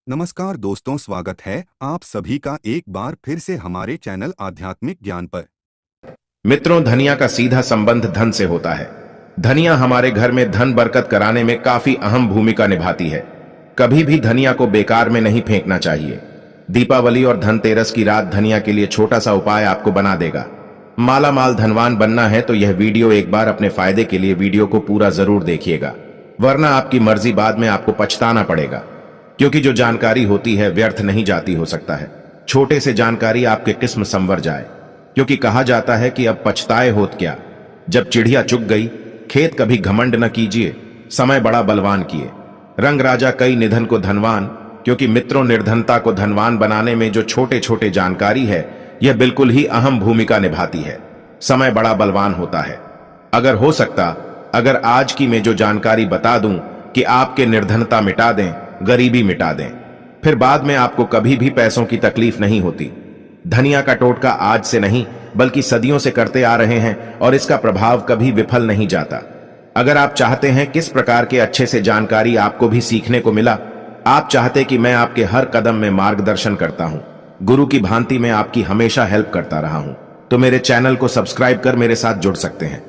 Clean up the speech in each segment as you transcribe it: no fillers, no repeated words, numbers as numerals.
नमस्कार दोस्तों, स्वागत है आप सभी का एक बार फिर से हमारे चैनल आध्यात्मिक ज्ञान पर। मित्रों, धनिया का सीधा संबंध धन से होता है। धनिया हमारे घर में धन बरकत कराने में काफी अहम भूमिका निभाती है। कभी भी धनिया को बेकार में नहीं फेंकना चाहिए। दीपावली और धनतेरस की रात धनिया के लिए छोटा सा उपाय आपको बना देगा। माला माल धनवान बनना है तो यह वीडियो एक बार अपने फायदे के लिए वीडियो को पूरा जरूर देखिएगा, वरना आपकी मर्जी बाद में आपको पछताना पड़ेगा। क्योंकि जो जानकारी होती है व्यर्थ नहीं जाती। हो सकता है छोटे से जानकारी आपके किस्म संवर जाए, क्योंकि कहा जाता है कि अब पछताए होत क्या, जब चिड़िया चुग गई। खेत कभी घमंड न कीजिए, समय बड़ा बलवान किए। रंग राजा कई निधन को धनवान, क्योंकि मित्रों निर्धनता को धनवान बनाने में जो छोटे छोटे जानकारी है यह बिल्कुल ही अहम भूमिका निभाती है। समय बड़ा बलवान होता है। अगर हो सकता, अगर आज की मैं जो जानकारी बता दूं कि आपके निर्धनता मिटा दें, गरीबी मिटा दें, फिर बाद में आपको कभी भी पैसों की तकलीफ नहीं होती। धनिया का टोटका आज से नहीं बल्कि सदियों से करते आ रहे हैं और इसका प्रभाव कभी विफल नहीं जाता। अगर आप चाहते हैं किस प्रकार के अच्छे से जानकारी आपको भी सीखने को मिला, आप चाहते कि मैं आपके हर कदम में मार्गदर्शन करता हूं, गुरु की भांति मैं आपकी हमेशा हेल्प करता रहा हूं, तो मेरे चैनल को सब्सक्राइब कर मेरे साथ जुड़ सकते हैं।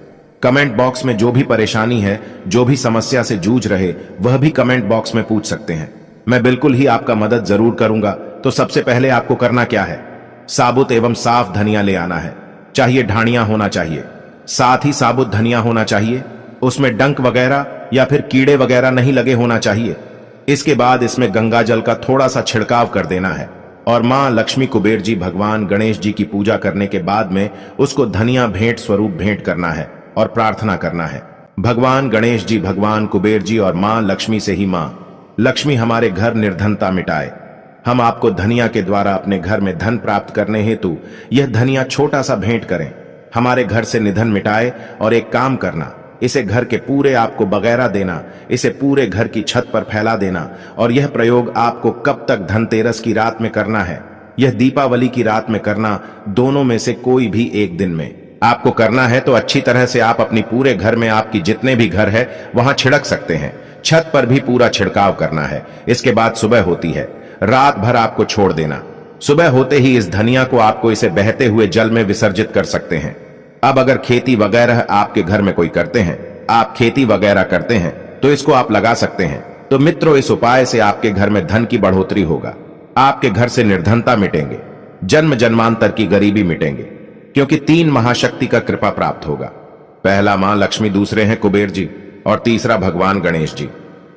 कमेंट बॉक्स में जो भी परेशानी है, जो भी समस्या से जूझ रहे, वह भी कमेंट बॉक्स में पूछ सकते हैं। मैं बिल्कुल ही आपका मदद जरूर करूंगा। तो सबसे पहले आपको करना क्या है, साबुत एवं साफ धनिया ले आना है। चाहिए ढाणिया होना चाहिए, साथ ही साबुत धनिया होना चाहिए। उसमें डंक वगैरह या फिर कीड़े वगैरह नहीं लगे होना चाहिए। इसके बाद इसमें गंगा जल का थोड़ा सा छिड़काव कर देना है और मां लक्ष्मी, कुबेर जी, भगवान गणेश जी की पूजा करने के बाद में उसको धनिया भेंट स्वरूप भेंट करना है और प्रार्थना करना है, भगवान गणेश जी, भगवान कुबेर जी और मां लक्ष्मी से ही मां लक्ष्मी हमारे घर निर्धनता मिटाए। हम आपको धनिया के द्वारा अपने घर में धन प्राप्त करने हेतु यह धनिया छोटा सा भेंट करें, हमारे घर से निधन मिटाए। और एक काम करना, इसे घर के पूरे आपको बगैरा देना, इसे पूरे घर की छत पर फैला देना। और यह प्रयोग आपको कब तक, धनतेरस की रात में करना है, यह दीपावली की रात में करना, दोनों में से कोई भी एक दिन में आपको करना है। तो अच्छी तरह से आप अपनी पूरे घर में, आपकी जितने भी घर है वहां छिड़क सकते हैं। छत पर भी पूरा छिड़काव करना है। इसके बाद सुबह होती है, रात भर आपको छोड़ देना। सुबह होते ही इस धनिया को आपको इसे बहते हुए जल में विसर्जित कर सकते हैं। अब अगर खेती वगैरह आपके घर में कोई करते हैं, आप खेती वगैरह करते हैं, तो इसको आप लगा सकते हैं। तो मित्रों, इस उपाय से आपके घर में धन की बढ़ोतरी होगा, आपके घर से निर्धनता मिटेंगे, जन्म जन्मांतर की गरीबी मिटेंगे, क्योंकि 3 महाशक्ति का कृपा प्राप्त होगा। पहला मां लक्ष्मी, दूसरे हैं कुबेर जी और तीसरा भगवान गणेश जी।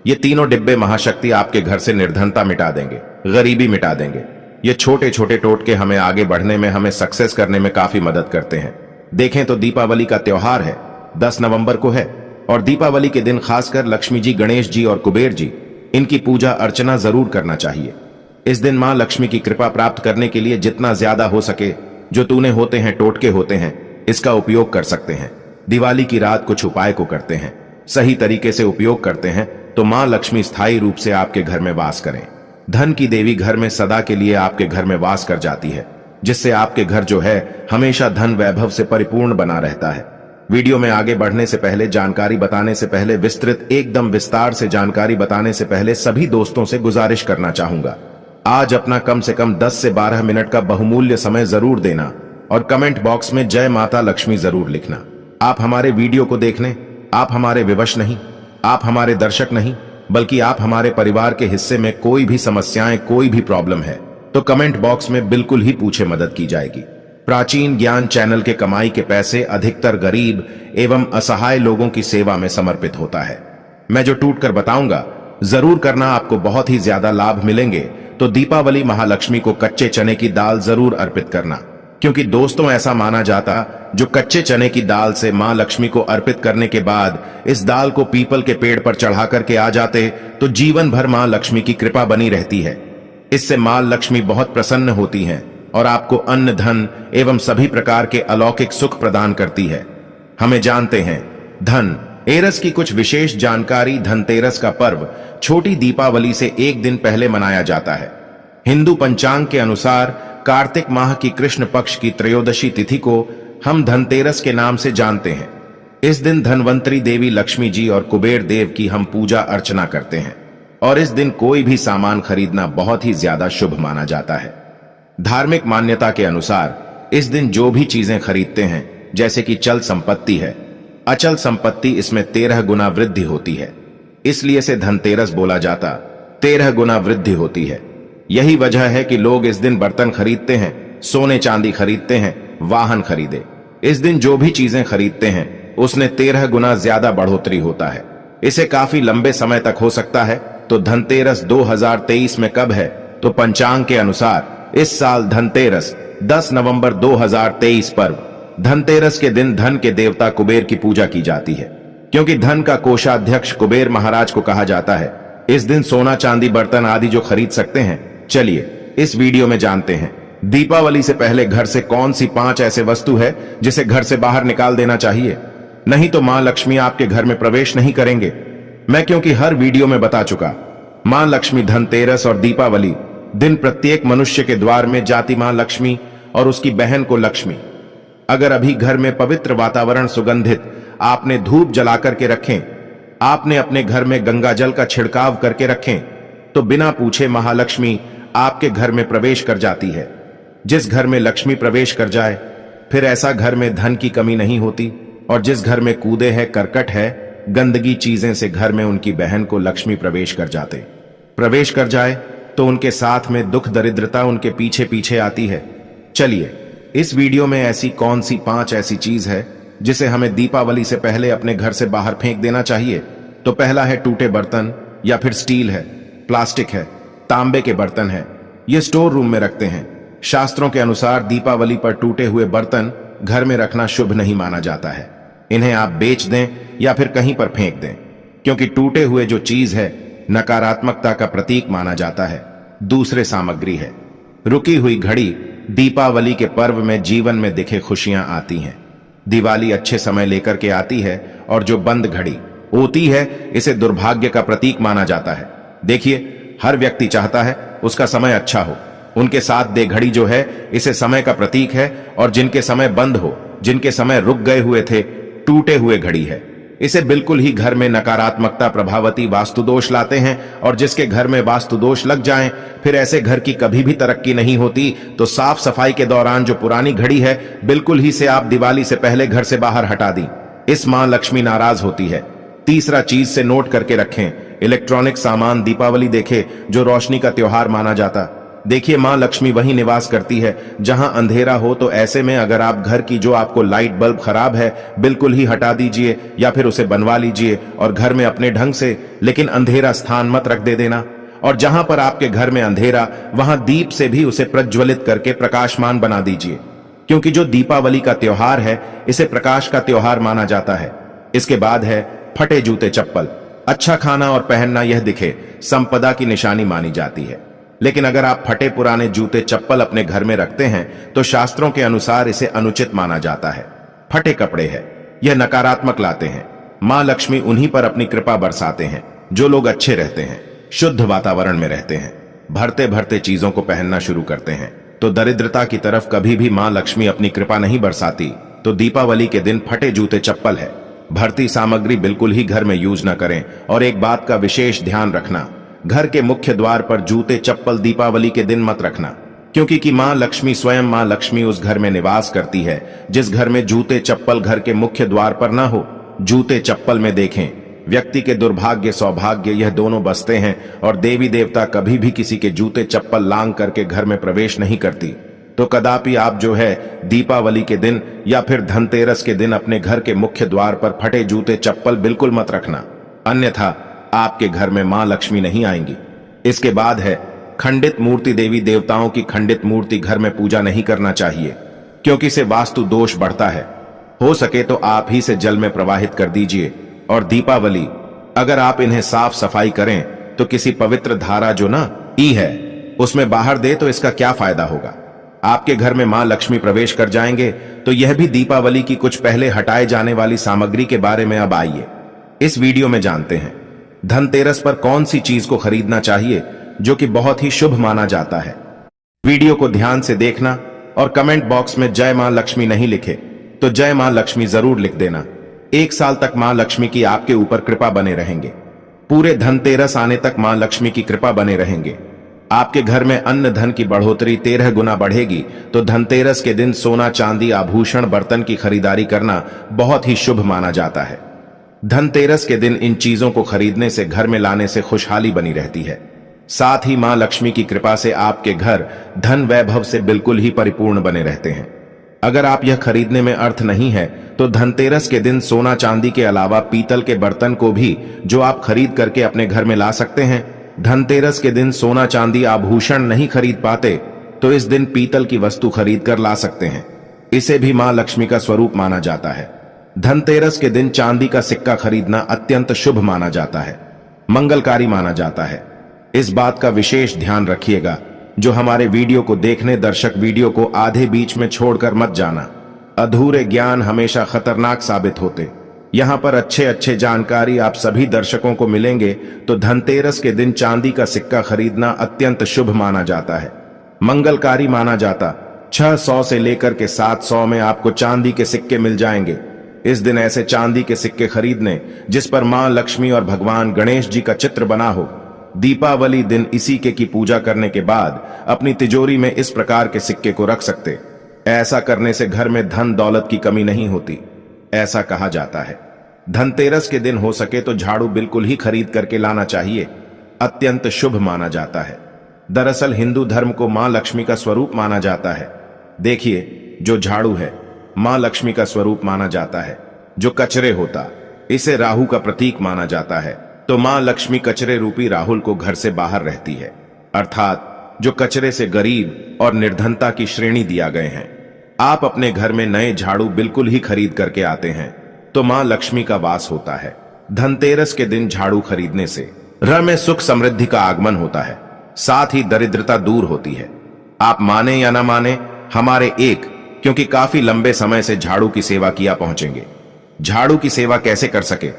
ये तीनों डिब्बे महाशक्ति आपके घर से निर्धनता मिटा देंगे, गरीबी मिटा देंगे। ये छोटे छोटे टोटके हमें आगे बढ़ने में, हमें सक्सेस करने में काफी मदद करते हैं। देखें तो दीपावली का त्योहार है, 10 नवंबर को है, और दीपावली के दिन खासकर लक्ष्मी जी, गणेश जी और कुबेर जी, इनकी पूजा अर्चना जरूर करना चाहिए। इस दिन मां लक्ष्मी की कृपा प्राप्त करने के लिए जितना ज्यादा हो सके, जो तूने होते हैं, टोटके होते हैं, इसका उपयोग कर सकते हैं। दिवाली की रात कुछ उपाय को करते हैं, सही तरीके से उपयोग करते हैं, तो मां लक्ष्मी स्थायी रूप से आपके घर में वास करें। धन की देवी घर में सदा के लिए आपके घर में वास कर जाती है, जिससे आपके घर जो है हमेशा धन वैभव से परिपूर्ण बना रहता है। वीडियो में आगे बढ़ने से पहले, जानकारी बताने से पहले, विस्तृत एकदम विस्तार से जानकारी बताने से पहले सभी दोस्तों से गुजारिश करना चाहूंगा, आज अपना कम से कम 10 से 12 मिनट का बहुमूल्य समय जरूर देना और कमेंट बॉक्स में जय माता लक्ष्मी जरूर लिखना। आप हमारे वीडियो को देखने, आप हमारे विवश नहीं, आप हमारे दर्शक नहीं, बल्कि आप हमारे परिवार के हिस्से में कोई भी समस्याएं, कोई भी प्रॉब्लम है तो कमेंट बॉक्स में बिल्कुल ही पूछे, मदद की जाएगी। प्राचीन ज्ञान चैनल के कमाई के पैसे अधिकतर गरीब एवं असहाय लोगों की सेवा में समर्पित होता है। मैं जो टूट कर बताऊंगा जरूर करना, आपको बहुत ही ज्यादा लाभ मिलेंगे। तो दीपावली महालक्ष्मी को कच्चे चने की दाल जरूर अर्पित करना, क्योंकि दोस्तों ऐसा माना जाता, जो कच्चे चने की दाल से मां लक्ष्मी को अर्पित करने के बाद इस दाल को पीपल के पेड़ पर चढ़ा करके आ जाते, तो जीवन भर मां लक्ष्मी की कृपा बनी रहती है। इससे मां लक्ष्मी बहुत प्रसन्न होती हैं और आपको अन्न, धन एवं सभी प्रकार के अलौकिक सुख प्रदान करती है। हमें जानते हैं, धन एरस की कुछ विशेष जानकारी। धनतेरस का पर्व छोटी दीपावली से एक दिन पहले मनाया जाता है। हिंदू पंचांग के अनुसार कार्तिक माह की कृष्ण पक्ष की त्रयोदशी तिथि को हम धनतेरस के नाम से जानते हैं। इस दिन धनवंतरी देवी लक्ष्मी जी और कुबेर देव की हम पूजा अर्चना करते हैं। और इस दिन कोई भी सामान खरीदना बहुत ही ज्यादा शुभ माना जाता है। धार्मिक मान्यता के अनुसार इस दिन जो भी चीजें खरीदते हैं, जैसे कि चल संपत्ति है, अचल संपत्ति, इसमें 13 गुना वृद्धि होती है, इसलिए इसे धनतेरस बोला जाता। 13 गुना वृद्धि होती है। यही वजह है कि लोग इस दिन बर्तन खरीदते हैं, सोने चांदी खरीदते हैं, वाहन खरीदे। इस दिन जो भी चीजें खरीदते हैं उसने 13 गुना ज्यादा बढ़ोतरी होता है। इसे काफी लंबे समय तक हो सकता है। तो धनतेरस 2023 में कब है? तो पंचांग के अनुसार इस साल धनतेरस 10 नवंबर 2023 पर्व। धनतेरस के दिन धन के देवता कुबेर की पूजा की जाती है, क्योंकि धन का कोषाध्यक्ष कुबेर महाराज को कहा जाता है। इस दिन सोना चांदी बर्तन आदि जो खरीद सकते हैं, चलिए इस वीडियो में जानते हैं। दीपावली से पहले घर से कौन सी 5 ऐसे वस्तु है जिसे घर से बाहर निकाल देना चाहिए, नहीं तो मां लक्ष्मी आपके घर में प्रवेश नहीं करेंगे। मैं क्योंकि हर वीडियो में बता चुका, मां लक्ष्मी धनतेरस और दीपावली दिन प्रत्येक मनुष्य के द्वार में जाती मां लक्ष्मी और उसकी बहन को लक्ष्मी। अगर अभी घर में पवित्र वातावरण सुगंधित आपने धूप जलाकर के रखें, आपने अपने घर में गंगा जल का छिड़काव करके रखें, तो बिना पूछे महालक्ष्मी आपके घर में प्रवेश कर जाती है। जिस घर में लक्ष्मी प्रवेश कर जाए, फिर ऐसा घर में धन की कमी नहीं होती। और जिस घर में कूदे है, करकट है, गंदगी चीजें से घर में उनकी बहन को लक्ष्मी प्रवेश कर जाए तो उनके साथ में दुख दरिद्रता उनके पीछे पीछे आती है। चलिए इस वीडियो में ऐसी कौन सी 5 ऐसी चीज है जिसे हमें दीपावली से पहले अपने घर से बाहर फेंक देना चाहिए। तो पहला है टूटे बर्तन, या फिर स्टील है, प्लास्टिक है, तांबे के बर्तन है, ये स्टोर रूम में रखते हैं। शास्त्रों के अनुसार दीपावली पर टूटे हुए बर्तन घर में रखना शुभ नहीं माना जाता है। इन्हें आप बेच दें या फिर कहीं पर फेंक दें, क्योंकि टूटे हुए जो चीज है नकारात्मकता का प्रतीक माना जाता है। दूसरे सामग्री है रुकी हुई घड़ी। दीपावली के पर्व में जीवन में दिखे खुशियां आती हैं। दिवाली अच्छे समय लेकर के आती है, और जो बंद घड़ी होती है इसे दुर्भाग्य का प्रतीक माना जाता है। देखिए, हर व्यक्ति चाहता है उसका समय अच्छा हो। उनके साथ दे घड़ी जो है इसे समय का प्रतीक है, और जिनके समय बंद हो, जिनके समय रुक गए हुए थे, टूटे हुए घड़ी है। इसे बिल्कुल ही घर में नकारात्मकता प्रभावती वास्तु दोष लाते हैं, और जिसके घर में वास्तु दोष लग जाएं, फिर ऐसे घर की कभी भी तरक्की नहीं होती। तो साफ सफाई के दौरान जो पुरानी घड़ी है, बिल्कुल ही से आप दिवाली से पहले घर से बाहर हटा दी। इस मां लक्ष्मी नाराज होती है। तीसरा चीज से नोट करके रखें, इलेक्ट्रॉनिक सामान। दीपावली देखे जो रोशनी का त्योहार माना जाता। देखिए, मां लक्ष्मी वहीं निवास करती है जहां अंधेरा हो। तो ऐसे में अगर आप घर की जो आपको लाइट बल्ब खराब है, बिल्कुल ही हटा दीजिए या फिर उसे बनवा लीजिए, और घर में अपने ढंग से, लेकिन अंधेरा स्थान मत रख दे देना। और जहां पर आपके घर में अंधेरा, वहां दीप से भी उसे प्रज्वलित करके प्रकाशमान बना दीजिए, क्योंकि जो दीपावली का त्योहार है इसे प्रकाश का त्योहार माना जाता है। इसके बाद है फटे जूते चप्पल। अच्छा खाना और पहनना यह दिखे संपदा की निशानी मानी जाती है, लेकिन अगर आप फटे पुराने जूते चप्पल अपने घर में रखते हैं तो शास्त्रों के अनुसार इसे अनुचित माना जाता है। फटे कपड़े हैं, यह नकारात्मक लाते हैं। मां लक्ष्मी उन्हीं पर अपनी कृपा बरसाते हैं जो लोग अच्छे रहते हैं, शुद्ध वातावरण में रहते हैं, भरते भरते चीजों को पहनना शुरू करते हैं। तो दरिद्रता की तरफ कभी भी मां लक्ष्मी अपनी कृपा नहीं बरसाती। तो दीपावली के दिन फटे जूते चप्पल है, भरती सामग्री बिल्कुल ही घर में यूज न करें। और एक बात का विशेष ध्यान रखना, घर के मुख्य द्वार पर जूते चप्पल दीपावली के दिन मत रखना, क्योंकि कि मां लक्ष्मी स्वयं मां लक्ष्मी उस घर में निवास करती है जिस घर में जूते चप्पल घर के मुख्य द्वार पर ना हो। जूते चप्पल में देखें, व्यक्ति के दुर्भाग्य सौभाग्य यह दोनों बसते हैं, और देवी देवता कभी भी किसी के जूते चप्पल लांग करके घर में प्रवेश नहीं करती। तो कदापि आप जो है दीपावली के दिन या फिर धनतेरस के दिन अपने घर के मुख्य द्वार पर फटे जूते चप्पल बिल्कुल मत रखना, अन्यथा आपके घर में मां लक्ष्मी नहीं आएंगी। इसके बाद है खंडित मूर्ति। देवी देवताओं की खंडित मूर्ति घर में पूजा नहीं करना चाहिए, क्योंकि इसे वास्तु दोष बढ़ता है। हो सके तो आप ही से जल में प्रवाहित कर दीजिए। और दीपावली अगर आप इन्हें साफ सफाई करें तो किसी पवित्र धारा जो ना ई है उसमें बाहर दे तो इसका क्या फायदा होगा। आपके घर में मां लक्ष्मी प्रवेश कर जाएंगे। तो यह भी दीपावली की कुछ पहले हटाए जाने वाली सामग्री के बारे में अब आइए इस वीडियो में जानते हैं। धनतेरस पर कौन सी चीज को खरीदना चाहिए जो कि बहुत ही शुभ माना जाता है। वीडियो को ध्यान से देखना, और कमेंट बॉक्स में जय मां लक्ष्मी नहीं लिखे तो जय मां लक्ष्मी जरूर लिख देना। 1 साल तक मां लक्ष्मी की आपके ऊपर कृपा बने रहेंगे। पूरे धनतेरस आने तक मां लक्ष्मी की कृपा बने रहेंगे। आपके घर में अन्न धन की बढ़ोतरी 13 गुना बढ़ेगी। तो धनतेरस के दिन सोना चांदी आभूषण बर्तन की खरीदारी करना बहुत ही शुभ माना जाता है। धनतेरस के दिन इन चीजों को खरीदने से घर में लाने से खुशहाली बनी रहती है। साथ ही मां लक्ष्मी की कृपा से आपके घर धन वैभव से बिल्कुल ही परिपूर्ण बने रहते हैं। अगर आप यह खरीदने में अर्थ नहीं है तो धनतेरस के दिन सोना चांदी के अलावा पीतल के बर्तन को भी जो आप खरीद करके अपने घर में ला सकते हैं। धनतेरस के दिन सोना चांदी आभूषण नहीं खरीद पाते तो इस दिन पीतल की वस्तु खरीद कर ला सकते हैं। इसे भी मां लक्ष्मी का स्वरूप माना जाता है। धनतेरस के दिन चांदी का सिक्का खरीदना अत्यंत शुभ माना जाता है, मंगलकारी माना जाता है। इस बात का विशेष ध्यान रखिएगा। जो हमारे वीडियो को देखने दर्शक वीडियो को आधे बीच में छोड़कर मत जाना। अधूरे ज्ञान हमेशा खतरनाक साबित होते। यहां पर अच्छे अच्छे जानकारी आप सभी दर्शकों को मिलेंगे। तो धनतेरस के दिन चांदी का सिक्का खरीदना अत्यंत शुभ माना जाता है, मंगलकारी माना जाता। 600 से लेकर के 700 में आपको चांदी के सिक्के मिल जाएंगे। इस दिन ऐसे चांदी के सिक्के खरीदने जिस पर मां लक्ष्मी और भगवान गणेश जी का चित्र बना हो। दीपावली दिन इसी की पूजा करने के बाद अपनी तिजोरी में इस प्रकार के सिक्के को रख सकते। ऐसा करने से घर में धन दौलत की कमी नहीं होती, ऐसा कहा जाता है। धनतेरस के दिन हो सके तो झाड़ू बिल्कुल ही खरीद करके लाना चाहिए, अत्यंत शुभ माना जाता है। दरअसल हिंदू धर्म को मां लक्ष्मी का स्वरूप माना जाता है। देखिए, जो झाड़ू है मां लक्ष्मी का स्वरूप माना जाता है। जो कचरे होता इसे राहु का प्रतीक माना जाता है। तो मां लक्ष्मी कचरे रूपी राहुल को घर से बाहर रहती है, अर्थात जो कचरे से गरीब और निर्धनता की श्रेणी दिया गए हैं। आप अपने घर में नए झाड़ू बिल्कुल ही खरीद करके आते हैं तो मां लक्ष्मी का वास होता है। धनतेरस के दिन झाड़ू खरीदने से घर में सुख समृद्धि का आगमन होता है, साथ ही दरिद्रता दूर होती है। आप माने या ना माने, हमारे क्योंकि काफी लंबे समय से झाड़ू की सेवा किया पहुंचेंगे। झाड़ू की सेवा कैसे कर सके?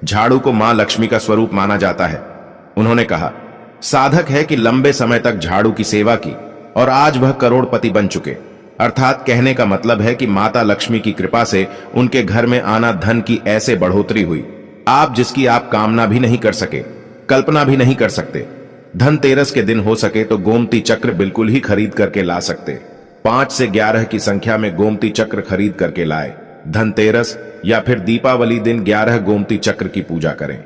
झाड़ू को मां लक्ष्मी का स्वरूप माना जाता है। उन्होंने कहा, साधक है कि लंबे समय तक झाड़ू की सेवा की और आज वह करोड़पति बन चुके। अर्थात कहने का मतलब है कि माता लक्ष्मी की कृपा से उनके घर में आना धन की ऐसे बढ़ोतरी हुई, आप जिसकी आप कामना भी नहीं कर सके, कल्पना भी नहीं कर सकते। धनतेरस के दिन हो सके तो गोमती चक्र बिल्कुल ही खरीद करके ला सकते। 5 से 11 की संख्या में गोमती चक्र खरीद करके लाए। धनतेरस या फिर दीपावली दिन 11 गोमती चक्र की पूजा करें।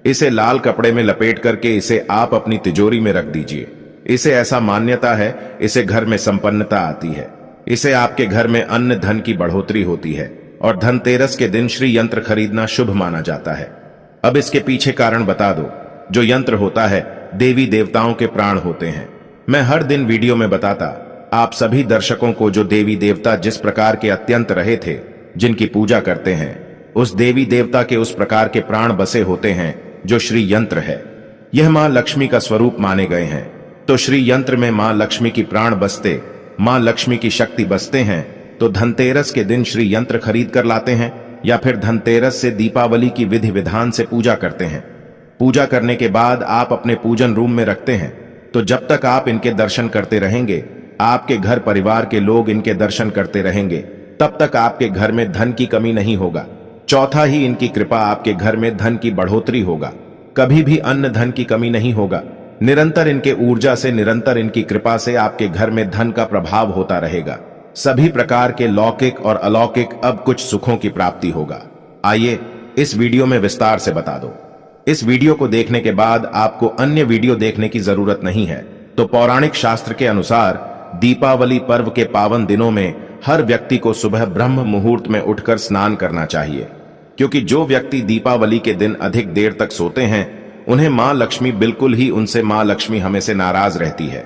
इसे लाल कपड़े में लपेट करके इसे आप अपनी तिजोरी में रख दीजिए। इसे ऐसा मान्यता है, इसे घर में संपन्नता आती है। इसे आपके घर में अन्न धन की बढ़ोतरी होती है और धनतेरस के दिन श्री यंत्र खरीदना शुभ माना जाता है। अब इसके पीछे कारण बता दो। जो यंत्र होता है देवी देवताओं के प्राण होते हैं। मैं हर दिन वीडियो में बताता आप सभी दर्शकों को जो देवी देवता जिस प्रकार के अत्यंत रहे थे, जिनकी पूजा करते हैं, उस देवी देवता के उस प्रकार के प्राण बसे होते हैं जो श्री यंत्र है। यह मां लक्ष्मी का स्वरूप माने गए हैं। तो श्री यंत्र में मां लक्ष्मी की प्राण बसते, मां लक्ष्मी की शक्ति बसते हैं। तो धनतेरस के दिन श्री यंत्र खरीद कर लाते हैं या फिर धनतेरस से दीपावली की विधि विधान से पूजा करते हैं। पूजा करने के बाद आप अपने पूजन रूम में रखते हैं। तो जब तक आप इनके दर्शन करते रहेंगे, आपके घर परिवार के लोग इनके दर्शन करते रहेंगे, तब तक आपके घर में धन की कमी नहीं होगा। चौथा ही इनकी कृपा आपके घर में धन की बढ़ोतरी होगा। कभी भी अन्न धन की कमी नहीं होगा। निरंतर इनके ऊर्जा से, निरंतर इनकी कृपा से आपके घर में धन का प्रभाव होता रहेगा। सभी प्रकार के लौकिक और अलौकिक अब कुछ सुखों की प्राप्ति होगा। आइए इस वीडियो में विस्तार से बता दो। इस वीडियो को देखने के बाद आपको अन्य वीडियो देखने की जरूरत नहीं है। तो पौराणिक शास्त्र के अनुसार दीपावली पर्व के पावन दिनों में हर व्यक्ति को सुबह ब्रह्म मुहूर्त में उठकर स्नान करना चाहिए, क्योंकि जो व्यक्ति दीपावली के दिन अधिक देर तक सोते हैं उन्हें मां लक्ष्मी बिल्कुल ही उनसे मां लक्ष्मी हमेशा नाराज रहती है,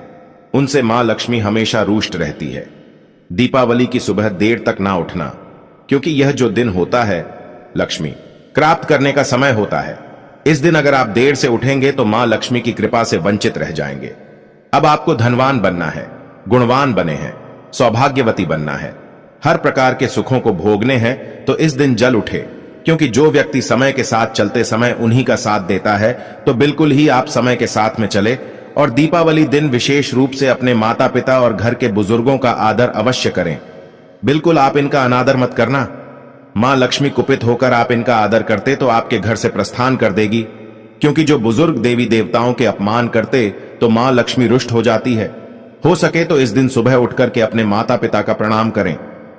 उनसे मां लक्ष्मी हमेशा रुष्ट रहती है। दीपावली की सुबह देर तक ना उठना, क्योंकि यह जो दिन होता है लक्ष्मी प्राप्त करने का समय होता है। इस दिन अगर आप देर से उठेंगे तो मां लक्ष्मी की कृपा से वंचित रह जाएंगे। अब आपको धनवान बनना है, गुणवान बने हैं, सौभाग्यवती बनना है, हर प्रकार के सुखों को भोगने हैं, तो इस दिन जल उठे, क्योंकि जो व्यक्ति समय के साथ चलते समय उन्हीं का साथ देता है। तो बिल्कुल ही आप समय के साथ में चले और दीपावली दिन विशेष रूप से अपने माता पिता और घर के बुजुर्गों का आदर अवश्य करें। बिल्कुल आप इनका अनादर मत करना। मां लक्ष्मी कुपित होकर आप इनका आदर करते तो आपके घर से प्रस्थान कर देगी। क्योंकि जो बुजुर्ग देवी देवताओं के अपमान करते तो मां लक्ष्मी रुष्ट हो जाती है। हो सके तो इस दिन सुबह उठकर के अपने माता पिता का प्रणाम करें,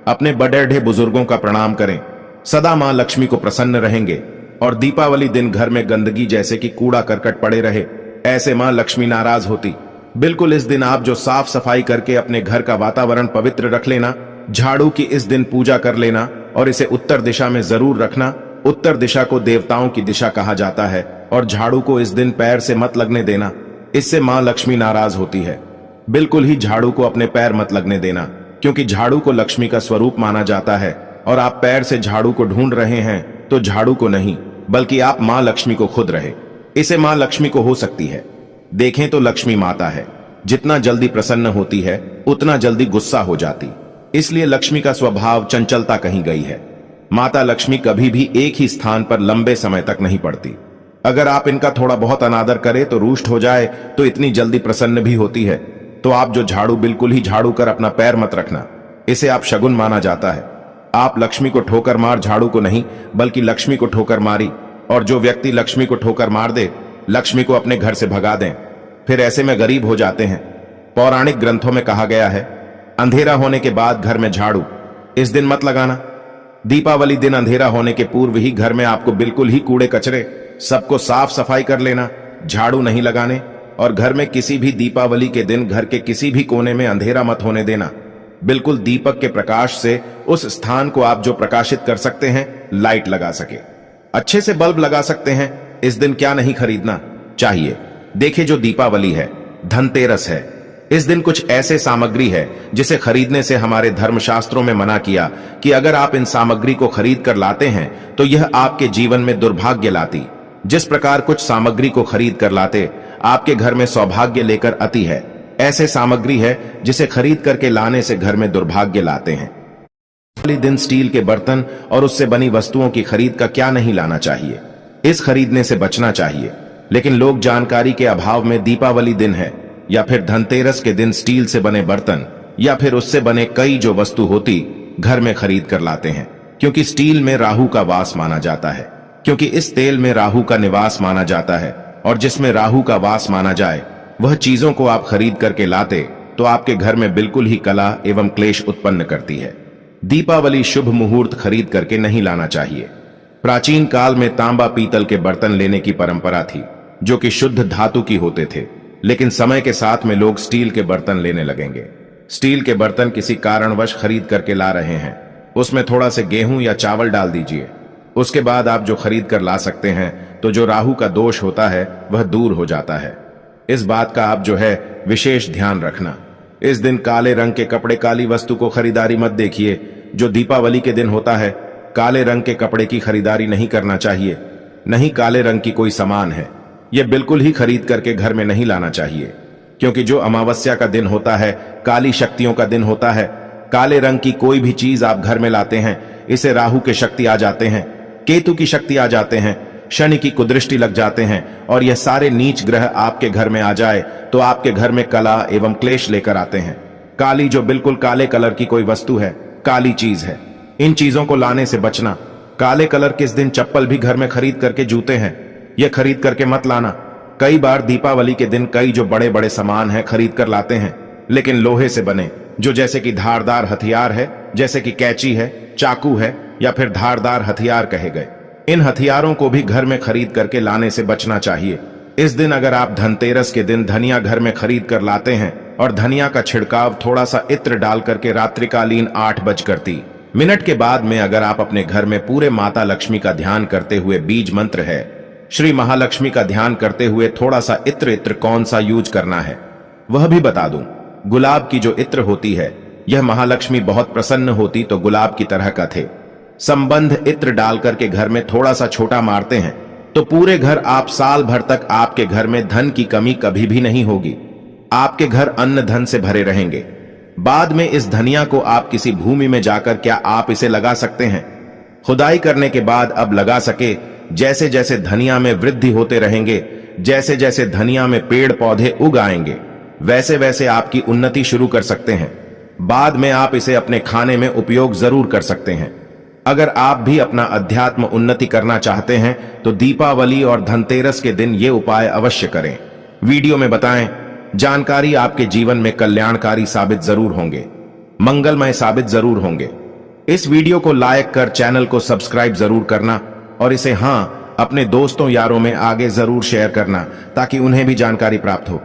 अपने बड़े बुजुर्गों का प्रणाम करें, सदा मां लक्ष्मी को प्रसन्न रहेंगे। और दीपावली दिन घर में गंदगी जैसे कि कूड़ा करकट पड़े रहे, ऐसे मां लक्ष्मी नाराज होती। बिल्कुल इस दिन आप जो साफ सफाई करके अपने घर का वातावरण पवित्र रख लेना, झाड़ू की इस दिन पूजा कर लेना और इसे उत्तर दिशा में जरूर रखना। उत्तर दिशा को देवताओं की दिशा कहा जाता है और झाड़ू को इस दिन पैर से मत लगने देना, इससे मां लक्ष्मी नाराज होती है। बिल्कुल ही झाड़ू को अपने पैर मत लगने देना, क्योंकि झाड़ू को लक्ष्मी का स्वरूप माना जाता है और आप पैर से झाड़ू को ढूंढ रहे हैं तो झाड़ू को नहीं बल्कि आप मां लक्ष्मी को खुद रहे, इसे मां लक्ष्मी को हो सकती है। देखें तो लक्ष्मी माता है, जितना जल्दी प्रसन्न होती है उतना जल्दी गुस्सा हो जाती, इसलिए लक्ष्मी का स्वभाव चंचलता कहीं गई है। माता लक्ष्मी कभी भी एक ही स्थान पर लंबे समय तक नहीं पड़ती। अगर आप इनका थोड़ा बहुत अनादर करें तो रुष्ट हो जाए तो इतनी जल्दी प्रसन्न भी होती है। तो आप जो झाड़ू बिल्कुल ही झाड़ू कर अपना पैर मत रखना, इसे आप शगुन माना जाता है। आप लक्ष्मी को ठोकर मार झाड़ू को नहीं बल्कि लक्ष्मी को ठोकर मारी, और जो व्यक्ति लक्ष्मी को ठोकर मार दे लक्ष्मी को अपने घर से भगा दें, फिर ऐसे में गरीब हो जाते हैं। पौराणिक ग्रंथों में कहा गया है, अंधेरा होने के बाद घर में झाड़ू इस दिन मत लगाना। दीपावली दिन अंधेरा होने के पूर्व ही घर में आपको बिल्कुल ही कूड़े कचरे सबको साफ सफाई कर लेना, झाड़ू नहीं लगाने। और घर में किसी भी दीपावली के दिन घर के किसी भी कोने में अंधेरा मत होने देना। बिल्कुल दीपक के प्रकाश से उस स्थान को आप जो प्रकाशित कर सकते हैं लाइट लगा सके, अच्छे से बल्ब लगा सकते हैं। इस दिन क्या नहीं खरीदना चाहिए। देखिए जो दीपावली है, धनतेरस है, इस दिन कुछ ऐसे सामग्री है जिसे खरीदने से हमारे धर्मशास्त्रों में मना किया कि अगर आप इन सामग्री को खरीद कर लाते हैं तो यह आपके जीवन में दुर्भाग्य लाती। जिस प्रकार कुछ सामग्री को खरीद कर लाते आपके घर में सौभाग्य लेकर आती है, ऐसे सामग्री है जिसे खरीद करके लाने से घर में दुर्भाग्य लाते हैं। दीपावली दिन स्टील के बर्तन और उससे बनी वस्तुओं की खरीद का क्या नहीं लाना चाहिए, इस खरीदने से बचना चाहिए। लेकिन लोग जानकारी के अभाव में दीपावली दिन है या फिर धनतेरस के दिन स्टील से बने बर्तन या फिर उससे बने कई जो वस्तु होती घर में खरीद कर लाते हैं, क्योंकि स्टील में राहु का वास माना जाता है, क्योंकि इस तेल में राहु का निवास माना जाता है, और जिसमें राहु का वास माना जाए वह चीजों को आप खरीद करके लाते तो आपके घर में बिल्कुल ही कला एवं क्लेश उत्पन्न करती है। दीपावली शुभ मुहूर्त खरीद करके नहीं लाना चाहिए। प्राचीन काल में तांबा पीतल के बर्तन लेने की परंपरा थी जो कि शुद्ध धातु की होते थे, लेकिन समय के साथ में लोग स्टील के बर्तन लेने लगेंगे। स्टील के बर्तन किसी कारणवश खरीद करके ला रहे हैं, उसमें थोड़ा से गेहूं या चावल डाल दीजिए, उसके बाद आप जो खरीद कर ला सकते हैं तो जो राहु का दोष होता है वह दूर हो जाता है। इस बात का आप जो है विशेष ध्यान रखना। इस दिन काले रंग के कपड़े काली वस्तु को खरीदारी मत देखिए। जो दीपावली के दिन होता है काले रंग के कपड़े की खरीदारी नहीं करना चाहिए। नहीं काले रंग की कोई सामान है यह बिल्कुल ही खरीद करके घर में नहीं लाना चाहिए, क्योंकि जो अमावस्या का दिन होता है काली शक्तियों का दिन होता है। काले रंग की कोई भी चीज आप घर में लाते हैं इसे राहु के शक्ति आ जाते हैं, केतु की शक्ति आ जाते हैं, शनि की कुदृष्टि लग जाते हैं, और यह सारे नीच ग्रह आपके घर में आ जाए तो आपके घर में कला एवं क्लेश लेकर आते हैं। काली जो बिल्कुल काले कलर की कोई वस्तु है, काली चीज है, इन चीजों को लाने से बचना। काले कलर के इस दिन चप्पल भी घर में खरीद करके जूते हैं यह खरीद करके मत लाना। कई बार दीपावली के दिन कई जो बड़े बड़े सामान हैं खरीद कर लाते हैं, लेकिन लोहे से बने, जो जैसे कि धारदार हथियार है, जैसे कि कैंची है, चाकू है या फिर धारदार हथियार कहे गए, इन हथियारों को भी घर में खरीद करके लाने से बचना चाहिए। इस दिन अगर आप धनतेरस के दिन धनिया घर में खरीद कर लाते हैं और धनिया का छिड़काव थोड़ा सा इत्र डाल करके रात्रिकालीन 8:30 के बाद में अगर आप अपने घर में पूरे माता लक्ष्मी का ध्यान करते हुए बीज मंत्र है, श्री महालक्ष्मी का ध्यान करते हुए थोड़ा सा इत्र कौन सा यूज करना है वह भी बता दूं। गुलाब की जो इत्र होती है यह महालक्ष्मी बहुत प्रसन्न होती तो गुलाब की तरह का थे। संबंध इत्र डाल करके घर में थोड़ा सा छोटा मारते हैं तो पूरे घर आप साल भर तक आपके घर में धन की कमी कभी भी नहीं होगी। आपके घर अन्न धन से भरे रहेंगे। बाद में इस धनिया को आप किसी भूमि में जाकर क्या आप इसे लगा सकते हैं? खुदाई करने के बाद अब लगा सके। जैसे जैसे धनिया में वृद्धि होते रहेंगे, जैसे जैसे धनिया में पेड़ पौधे उग आएंगे, वैसे वैसे आपकी उन्नति शुरू कर सकते हैं। बाद में आप इसे अपने खाने में उपयोग जरूर कर सकते हैं। अगर आप भी अपना अध्यात्म उन्नति करना चाहते हैं तो दीपावली और धनतेरस के दिन ये उपाय अवश्य करें। वीडियो में बताएं, जानकारी आपके जीवन में कल्याणकारी साबित जरूर होंगे, मंगलमय साबित जरूर होंगे। इस वीडियो को लाइक कर चैनल को सब्सक्राइब जरूर करना और इसे अपने दोस्तों यारों में आगे जरूर शेयर करना ताकि उन्हें भी जानकारी प्राप्त हो।